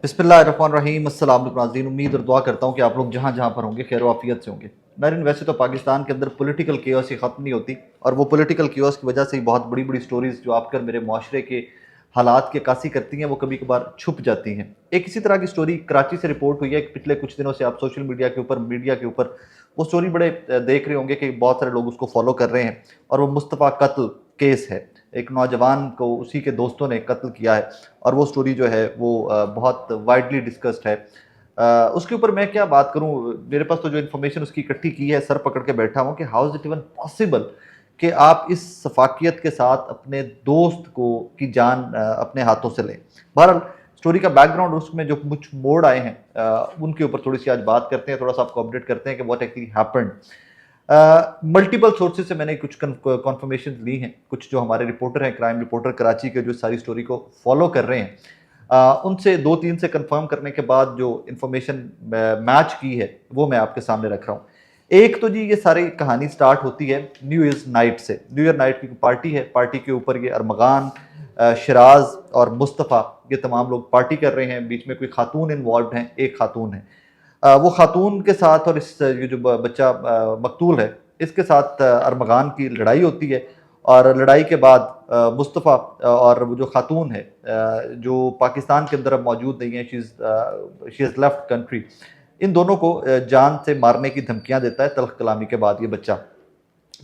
बिस्मिल्लाहिर्रहमानिर्रहीम। अस्सलाम वालेकुम नाज़रीन, उम्मीद और दुआ करता हूँ कि आप लोग जहाँ जहाँ पर होंगे खैर आफियत से होंगे। नाज़रीन, वैसे तो पाकिस्तान के अंदर पॉलिटिकल केओस ही ख़त्म नहीं होती और वो पॉलिटिकल केओस की वजह से ही बहुत बड़ी बड़ी स्टोरीज़ जो आपकर मेरे माशरे के हालात की अक्कासी करती हैं वो कभी कभार छुप जाती हैं। एक इसी तरह की स्टोरी कराची से रिपोर्ट हुई है कि पिछले कुछ दिनों से आप सोशल मीडिया के ऊपर वो स्टोरी बड़े देख रहे होंगे कि बहुत सारे लोग उसको फॉलो कर रहे हैं और वो मुस्तफ़ा कत्ल केस है। एक नौजवान को उसी के दोस्तों ने कत्ल किया है और वो स्टोरी जो है वो बहुत वाइडली डिस्कस्ड है। उसके ऊपर मैं क्या बात करूं, मेरे पास तो जो इन्फॉर्मेशन उसकी इकट्ठी की है सर पकड़ के बैठा हूं कि how is it even possible कि आप इस सफाकियत के साथ अपने दोस्त को की जान अपने हाथों से लें। बहरहाल स्टोरी का बैकग्राउंड उसमें जो कुछ मोड़ आए हैं उनके ऊपर थोड़ी सी आज बात करते हैं, थोड़ा सा आपको अपडेट करते हैं कि what actually happened. Multiple sources से मैंने कुछ कन्फर्मेशन ली हैं, कुछ जो हमारे रिपोर्टर हैं, क्राइम रिपोर्टर कराची के, जो सारी स्टोरी को फॉलो कर रहे हैं, उनसे दो तीन से कंफर्म करने के बाद जो इन्फॉर्मेशन मैच की है वो मैं आपके सामने रख रहा हूँ। एक तो जी ये सारी कहानी स्टार्ट होती है न्यू ईयर नाइट से। न्यू ईयर नाइट की पार्टी है, पार्टी के ऊपर ये अरमगान, शिराज और मुस्तफ़ा ये तमाम लोग पार्टी कर रहे हैं। बीच में कोई खातून इन्वॉल्व हैं, एक खातून है। वो खातून के साथ और इस ये जो बच्चा मकतूल है इसके साथ अरमगान की लड़ाई होती है और लड़ाई के बाद मुस्तफ़ा और वो जो खातून है जो पाकिस्तान के अंदर अब मौजूद नहीं है, शी इज़ लेफ्ट कंट्री, इन दोनों को जान से मारने की धमकियां देता है तल्ख कलामी के बाद ये बच्चा।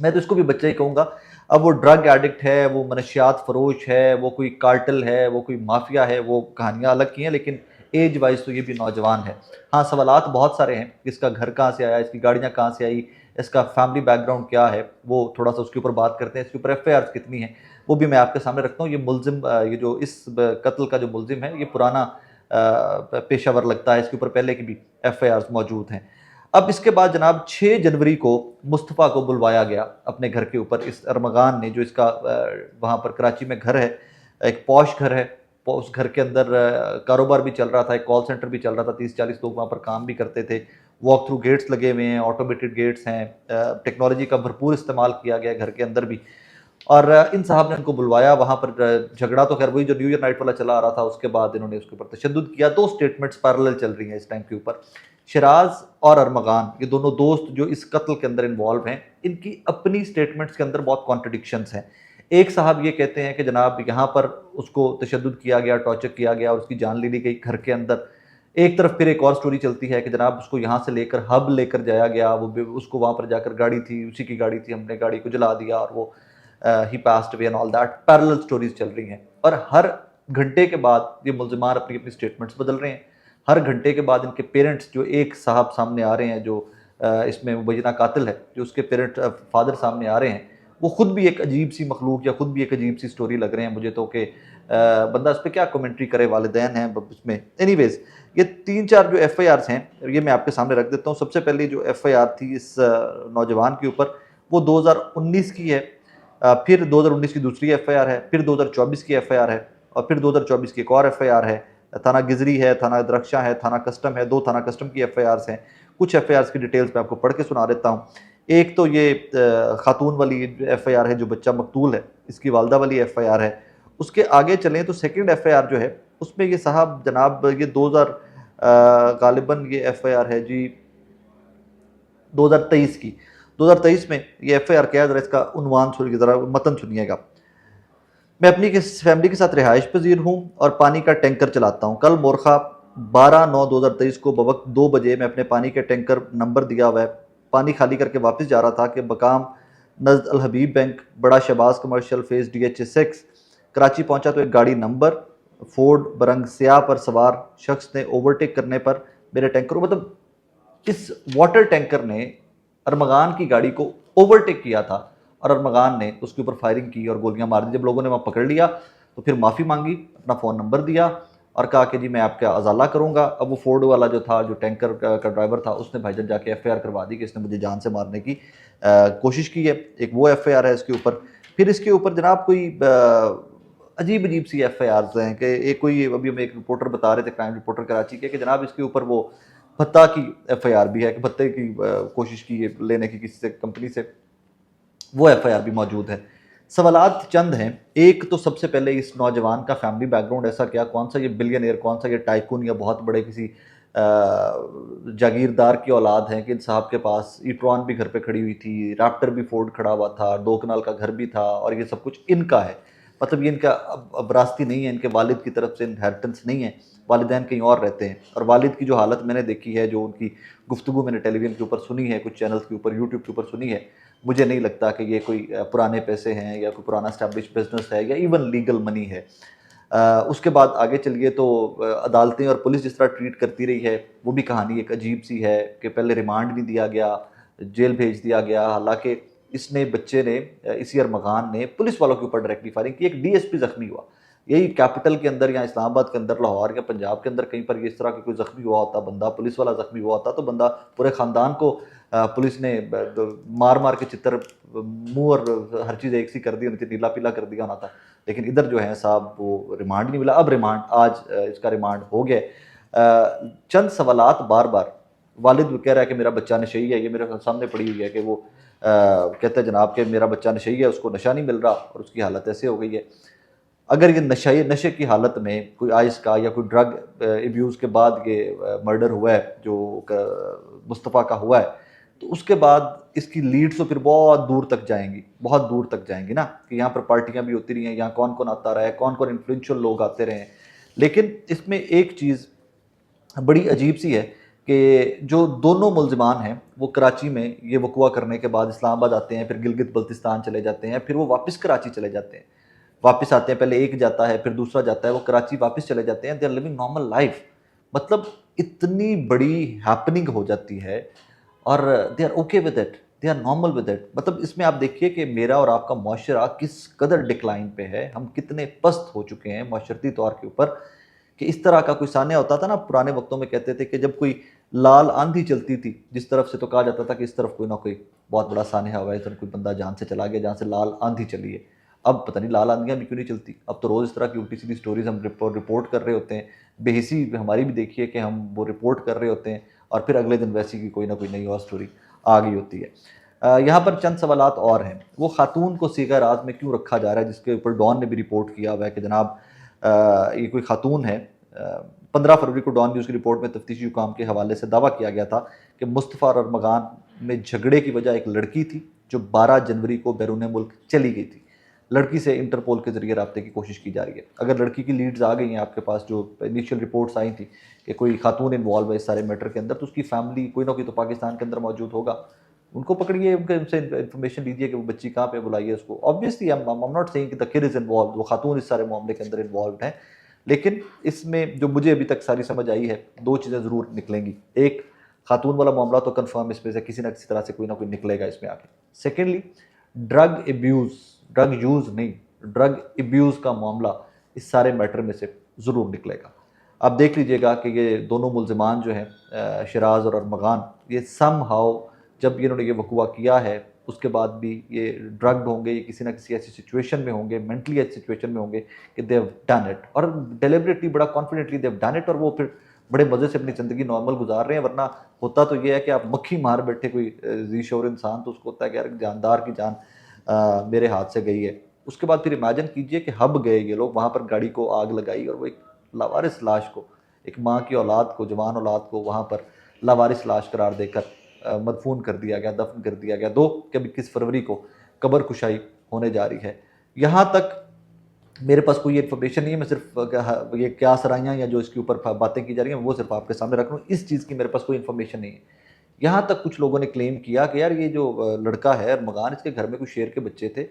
मैं तो इसको भी बच्चा ही कहूँगा। अब वो ड्रग एडिक्ट है, वो मनशियात फरोश है, वो कोई कार्टल है, वो कोई माफिया है, वो कहानियाँ अलग की हैं, लेकिन एज वाइज तो ये भी नौजवान है। हाँ, सवालात बहुत सारे हैं, इसका घर कहाँ से आया, इसकी गाड़ियाँ कहाँ से आई, इसका फैमिली बैकग्राउंड क्या है, वो थोड़ा सा उसके ऊपर बात करते हैं। इसके ऊपर FIR कितनी है वो भी मैं आपके सामने रखता हूँ। ये मुलजिम, ये जो इस कत्ल का जो मुलजिम है ये पुराना पेशावर लगता है, इसके ऊपर पहले की भी FIR मौजूद हैं। अब इसके बाद जनाब 6 जनवरी को मुस्तफ़ा को बुलवाया गया अपने घर के ऊपर। इस अरमगान ने, जो इसका वहाँ पर कराची में घर है, एक पॉश घर है, उस घर के अंदर कारोबार भी चल रहा था, एक कॉल सेंटर भी चल रहा था, 30-40 लोग वहाँ पर काम भी करते थे। वॉक थ्रू गेट्स लगे हुए हैं, ऑटोमेटेड गेट्स हैं, टेक्नोलॉजी का भरपूर इस्तेमाल किया गया घर के अंदर भी। और इन साहब ने उनको बुलवाया वहाँ पर। झगड़ा तो खैर वही जो न्यू ईयर नाइट वाला चला आ रहा था, उसके बाद इन्होंने उसके ऊपर तशद्दुद किया। दो स्टेटमेंट्स पैरेलल चल रही हैं इस टाइम के ऊपर। शिराज और अरमगान, ये दोनों दोस्त जो इस कत्ल के अंदर इन्वॉल्व हैं, इनकी अपनी स्टेटमेंट्स के अंदर बहुत कॉन्ट्रडिक्शंस हैं। एक साहब ये कहते हैं कि जनाब यहाँ पर उसको तशद्दुद किया गया, टॉर्चर किया गया और उसकी जान ले ली गई घर के अंदर। एक तरफ फिर एक और स्टोरी चलती है कि जनाब उसको यहाँ से लेकर हब लेकर जाया गया, वो उसको वहाँ पर जाकर गाड़ी थी, उसी की गाड़ी थी, हमने गाड़ी को जला दिया और वो ही passed away and all that. Parallel stories चल रही हैं और हर घंटे के बाद ये मुल्जिमान अपनी अपनी स्टेटमेंट्स बदल रहे हैं। हर घंटे के बाद इनके पेरेंट्स, जो एक साहब सामने आ रहे हैं, जो इसमें मुबैना कातिल है, जो उसके पेरेंट फादर सामने आ रहे हैं, वो खुद भी एक अजीब सी मखलूक या खुद भी एक अजीब सी स्टोरी लग रहे हैं मुझे तो, कि बंदा इस पर क्या कमेंट्री करे, वालिदैन हैं उसमें। एनीवेज, ये 3-4 जो FIRs हैं ये मैं आपके सामने रख देता हूँ। सबसे पहले जो FIR थी इस नौजवान के ऊपर वो 2019 की है, फिर 2019 की दूसरी FIR है, फिर 2024 की FIR है और फिर 2024 की एक और FIR है। थाना गिजरी है, थाना दरख्शा है, थाना कस्टम है, 2 थाना कस्टम की FIRs हैं। कुछ FIRs की डिटेल्स मैं आपको पढ़ के सुना देता हूँ। एक तो ये खातून वाली FIR है, जो बच्चा मकतूल है इसकी वालदा वाली FIR है। उसके आगे चलें तो सेकंड FIR जो है उसमें ये साहब जनाब ये 2000 गालिबन ये FIR है जी 2023 की। 2023 में ये FIR क्या है, जरा इसका उन्वान सुनिए, जरा मतन सुनिएगा। मैं अपनी फैमिली के साथ रिहाइश पजीर हूँ और पानी का टैंकर चलाता हूँ। कल मोरखा 12/9/2023 को बवक्त 2 बजे मैं अपने पानी के टैंकर नंबर दिया हुआ है पानी खाली करके वापस जा रहा था कि बकाम नज़द अल हबीब बैंक, बड़ा Shahbaz commercial phase DH6 Karachi पहुंचा तो एक गाड़ी नंबर फोर्ड बरंग स्याह पर सवार शख्स ने ओवरटेक करने पर मेरे टैंकर को, मतलब इस वाटर टैंकर ने अरमगान की गाड़ी को ओवरटेक किया था और अरमगान ने उसके ऊपर फायरिंग की और गोलियां मार दी। जब लोगों ने वहाँ पकड़ लिया तो फिर माफ़ी मांगी, अपना फ़ोन नंबर दिया और कहा कि जी मैं आपका अजाला करूँगा। अब वो फोर्ड वाला जो था, जो टैंकर का ड्राइवर था, उसने भाईजान जाके FIR करवा दी कि इसने मुझे जान से मारने की कोशिश की है। एक वो FIR है इसके ऊपर। फिर इसके ऊपर जनाब कोई अजीब अजीब सी FIRs हैं कि एक कोई, अभी हमें एक रिपोर्टर बता रहे थे, क्राइम रिपोर्टर कराची के, कि जनाब इसके ऊपर वो भत्ता की FIR भी है कि भत्ते की कोशिश की लेने की किसी से, कंपनी से, वो FIR भी मौजूद है। सवालात चंद हैं। एक तो सबसे पहले इस नौजवान का फैमिली बैकग्राउंड ऐसा क्या, कौन सा ये बिलियनियर, कौन सा ये टाइकून या बहुत बड़े किसी जागीरदार की औलाद है कि इन साहब के पास ईट्रॉन भी घर पे खड़ी हुई थी, रैप्टर भी फोर्ड खड़ा हुआ था, 2 कनाल का घर भी था और ये सब कुछ इनका है। मतलब ये इनका अब विरासती नहीं है, इनके वालिद की तरफ से इनहेरिटेंस नहीं है, वालिदैन कहीं और रहते हैं। और वालिद की जो हालत मैंने देखी है, जो उनकी गुफ्तगू मैंने टेलीविज़न के ऊपर सुनी है, कुछ चैनल्स के ऊपर, यूट्यूब के ऊपर सुनी है, मुझे नहीं लगता कि ये कोई पुराने पैसे हैं या कोई पुराना स्टैब्लिश बिजनेस है या इवन लीगल मनी है। उसके बाद आगे चलिए तो अदालतें और पुलिस जिस तरह ट्रीट करती रही है, वो भी कहानी एक अजीब सी है कि पहले रिमांड नहीं दिया गया, जेल भेज दिया गया। हालांकि इसने बच्चे ने, इसी अरमगान ने पुलिस वालों के ऊपर डायरेक्टली फायरिंग की। एक डीएसपी जख्मी हुआ, यही कैपिटल के अंदर या इस्लामाबाद के अंदर, लाहौर या पंजाब के अंदर कहीं पर इस तरह की कोई जख्मी हुआ होता बंदा, पुलिस वाला जख्मी हुआ होता, तो बंदा पूरे ख़ानदान को पुलिस ने मार मार के चित्र, मुंह और हर चीज़ एक सी कर दी होनी थी, नीला पीला कर दिया होना था। लेकिन इधर जो है साहब वो रिमांड नहीं मिला। अब रिमांड आज इसका रिमांड हो गया। चंद सवालात बार बार, वालिद कह रहा है कि मेरा बच्चा नशई है, ये मेरे सामने पड़ी हुई है कि वो कहते हैं जनाब कि मेरा बच्चा नशई है, उसको नशा नहीं मिल रहा और उसकी हालत ऐसे हो गई है। अगर ये नशे की हालत में कोई आइस का या कोई ड्रग एब्यूज़ के बाद ये मर्डर हुआ है जो मुस्तफ़ा का हुआ है, तो उसके बाद इसकी लीड्स तो फिर बहुत दूर तक जाएंगी, बहुत दूर तक जाएंगी ना, कि यहाँ पर पार्टियाँ भी होती रही हैं, यहाँ कौन कौन आता रहा है, कौन कौन इन्फ्लुएंशियल लोग आते रहे हैं। लेकिन इसमें एक चीज़ बड़ी अजीब सी है कि जो दोनों मुलजमान हैं वो कराची में ये वक़ुआ करने के बाद इस्लामाबाद आते हैं, फिर गिलगित बल्तिस्तान चले जाते हैं, फिर वो वापस कराची चले जाते हैं, वापस आते हैं, पहले एक जाता है फिर दूसरा जाता है, वो कराची वापस चले जाते हैं, they are living normal life. मतलब इतनी बड़ी हैपनिंग हो जाती है और they are okay with it, they are normal with it. मतलब इसमें आप देखिए कि मेरा और आपका मुआशरा किस कदर डिक्लाइन पे है, हम कितने पस्त हो चुके हैं माशरती तौर के ऊपर। कि इस तरह का कोई सान्या होता था ना, पुराने वक्तों में कहते थे कि जब कोई लाल आंधी चलती थी जिस तरफ से, तो कहा जाता था कि इस तरफ कोई ना कोई बहुत बड़ा सान्या हुआ है, इस तरफ कोई बंदा जान से चला गया जहाँ से लाल आंधी चली है। अब पता नहीं लाल आंधियाँ भी क्यों नहीं चलती, अब तो रोज़ इस तरह की उल्टी सीधी स्टोरीज हम रिपोर्ट कर रहे होते हैं। बेहिसी हमारी भी देखिए कि हम वो रिपोर्ट कर रहे होते हैं और फिर अगले दिन वैसी की कोई ना कोई नई और स्टोरी आ गई होती है। यहाँ पर चंद सवालात और हैं, वो खातून को सीगा रात में क्यों रखा जा रहा है, जिसके ऊपर डॉन ने भी रिपोर्ट किया हुआ है कि जनाब ये कोई खातून है। 15 फरवरी को डॉन न्यूज़ की रिपोर्ट में तफ्तीशी हुकाम के हवाले से दावा किया गया था कि मुस्तफ़ा और अरमगान में झगड़े की वजह एक लड़की थी जो 12 जनवरी को बैरून मुल्क चली गई थी। लड़की से इंटरपोल के जरिए रब्ते की कोशिश की जा रही है। अगर लड़की की लीड्स आ गई हैं आपके पास, जो इनिशियल रिपोर्ट्स आई थी कि कोई खातून इन्वॉल्व है इस सारे मैटर के अंदर, तो उसकी फैमिली कोई ना कोई तो पाकिस्तान के अंदर मौजूद होगा। उनको पकड़िए, उनसे इन्फॉर्मेशन लीजिए कि वो बच्ची कहाँ पे, बुलाइए उसको। Obviously I am not saying कि द किड इज इन्वॉल्व, वो खातून इस सारे मामले के अंदर इन्वॉल्व है। लेकिन इसमें जो मुझे अभी तक सारी समझ आई है, दो चीज़ें ज़रूर निकलेंगी। एक, खातून वाला मामला तो कंफर्म इसमें से किसी न किसी तरह से कोई ना कोई निकलेगा इसमें आगे। Secondly, drug abuse, drug use नहीं, ड्रग एब्यूज़ का मामला इस सारे मैटर में से ज़रूर निकलेगा। आप देख लीजिएगा कि ये दोनों मुलजमान जो हैं शराज और अरमगान, ये सम हाउ जब इन्होंने ये वक़ुआ किया है उसके बाद भी ये ड्रग्ड होंगे, ये किसी ना किसी ऐसी सिचुएशन में होंगे, मेंटली ऐसी सिचुएशन में होंगे कि दे हैव डन इट, और डेलिबरेटली बड़ा confidently they have done it, और वो फिर बड़े मज़े से अपनी ज़िंदगी नॉर्मल गुजार रहे हैं। वरना होता तो ये है कि आप मक्खी मार बैठे कोई जी शोर इंसान, तो उसको होता है कि यार जानदार की जान मेरे हाथ से गई है। उसके बाद फिर इमेजिन कीजिए कि हब गए ये लोग, वहाँ पर गाड़ी को आग लगाई और वो एक लावारिस लाश को, एक माँ की औलाद को, जवान औलाद को वहाँ पर लावारिस लाश करार देकर मदफून कर दिया गया, दफन कर दिया गया। 21 फरवरी को कब्र कुशाई होने जा रही है। यहाँ तक मेरे पास कोई इन्फॉर्मेशन नहीं है, मैं सिर्फ ये क्या सराइयाँ या जो इसके ऊपर बातें की जा रही हैं वो सिर्फ आपके सामने रख रहा हूँ। इस चीज़ की मेरे पास कोई इन्फॉर्मेशन नहीं है। यहाँ तक कुछ लोगों ने क्लेम किया कि यार ये जो लड़का है अरमगान, इसके घर में कुछ शेर के बच्चे थे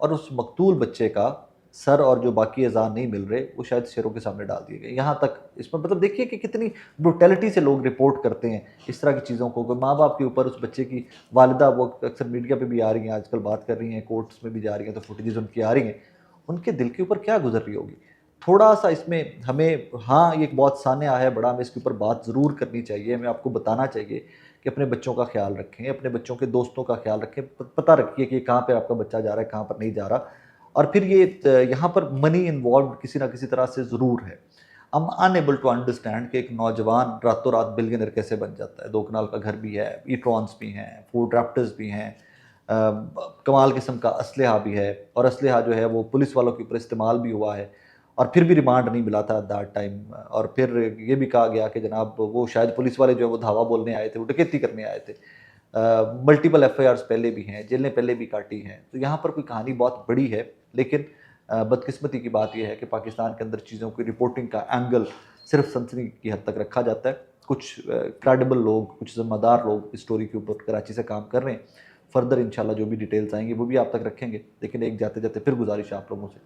और उस मकतूल बच्चे का सर और जो बाकी अज़ा नहीं मिल रहे वो शायद शेरों के सामने डाल दिए गए। यहाँ तक इसमें मतलब देखिए कि कितनी ब्रुटैलिटी से लोग रिपोर्ट करते हैं इस तरह की चीज़ों को। माँ बाप के ऊपर उस बच्चे की वालिदा, वो अक्सर मीडिया पे भी आ रही हैं आजकल, बात कर रही हैं, कोर्ट्स में भी जा रही हैं, तो फुटेजेस उनकी आ रही हैं, उनके दिल के ऊपर क्या गुजर रही होगी। थोड़ा सा इसमें हमें, हाँ ये एक बहुत सान्या है बड़ा, हमें इसके ऊपर बात ज़रूर करनी चाहिए, हमें आपको बताना चाहिए कि अपने बच्चों का ख्याल रखें, अपने बच्चों के दोस्तों का ख्याल रखें, पता रखिए कि कहाँ पे आपका बच्चा जा रहा है, कहाँ पर नहीं जा रहा। और फिर ये यहाँ पर मनी इन्वॉल्व किसी ना किसी तरह से ज़रूर है। हम अनएबल टू अंडरस्टैंड कि एक नौजवान रातों रात बिलियनर कैसे बन जाता है। 2 कनाल का घर भी है, ई ट्रॉन्स भी हैं, फूड रैप्टर्स भी हैं, कमाल किस्म का असलहा भी है, और असलहा जो है वो पुलिस वालों के ऊपर इस्तेमाल भी हुआ है, और फिर भी रिमांड नहीं मिला था दैट टाइम। और फिर ये भी कहा गया कि जनाब वो शायद पुलिस वाले जो है वो धावा बोलने आए थे, वो डकैती करने आए थे। मल्टीपल एफआईआर्स पहले भी हैं, जेलें पहले भी काटी हैं, तो यहाँ पर कोई कहानी बहुत बड़ी है। लेकिन बदकिस्मती की बात यह है कि पाकिस्तान के अंदर चीज़ों की रिपोर्टिंग का एंगल सिर्फ सनसनी की हद तक रखा जाता है। कुछ क्रेडिबल लोग, कुछ ज़िम्मेदार लोग इस स्टोरी के ऊपर कराची से काम कर रहे हैं। फर्दर इंशाल्लाह जो भी डिटेल्स आएंगी वो भी आप तक रखेंगे। लेकिन एक जाते जाते फिर गुजारिश है आप लोगों से,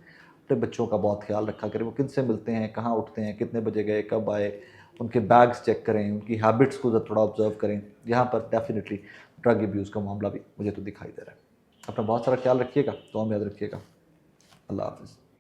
अपने बच्चों का बहुत ख्याल रखा करें। वो किन से मिलते हैं, कहाँ उठते हैं, कितने बजे गए, कब आए, उनके बैग्स चेक करें, उनकी हैबिट्स को थोड़ा ऑब्जर्व करें। यहाँ पर डेफिनेटली ड्रग अब्यूज़ का मामला भी मुझे तो दिखाई दे रहा है। अपना बहुत सारा ख्याल रखिएगा, तो हम याद रखिएगा। अल्लाह हाफ़िज़।